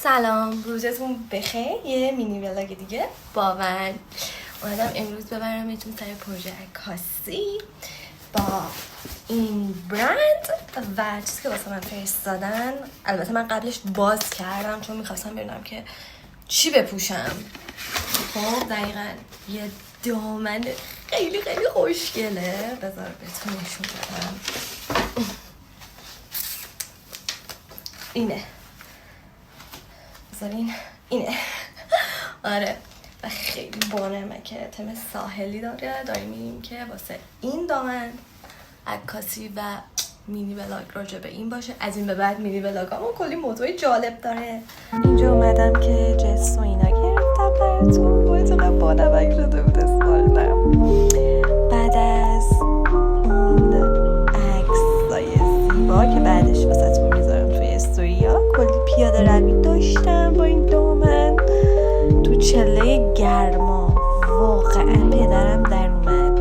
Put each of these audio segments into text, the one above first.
سلام، روزتون بخیر. یه مینی ولاگ دیگه با من اومدم امروز ببرمتون سر پروژه عکاسی با این برند و چیزی که واسه من فرستادن. البته من قبلش باز کردم چون میخواستم ببینم که چی بپوشم. خب دقیقا یه دامن خیلی خوشگله. بذار بهتون نشون بدم. اینه اینه آره و خیلی بانمکه، تم ساحلی داره. داریم میریم که واسه این دامن عکاسی و مینی ولاگ راجع به این باشه. از این به بعد مینی ولاگامون کلی موضوع جالب داره. اینجا اومدم که جس و اینا گرفتم براتون. باید چقدر بانمک شده بود اسمالم. بعد از اون عکسای زیبا که بعدش واسهتون میذارم توی استوریا، کلی پیاده روی داشتم با این دامن تو چله گرما. واقعا پدرم در اومد.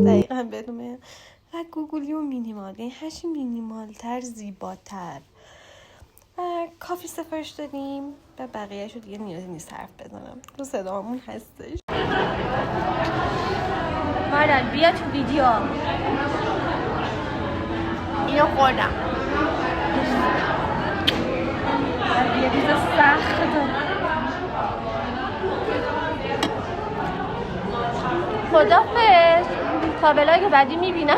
دقیقا بدونه و گوگلی و مینیمال، یعنی هرچی مینیمال تر زیباتر. و کافی سفارش دادیم و بقیه شو دیگه نیازی نیست حرف بزنم، رو صدامون هستش. مادر بیا تو ویدیو. اینو خوردم. یه چیز سخته. خدافظ. تا ولاگ بعدی میبینم.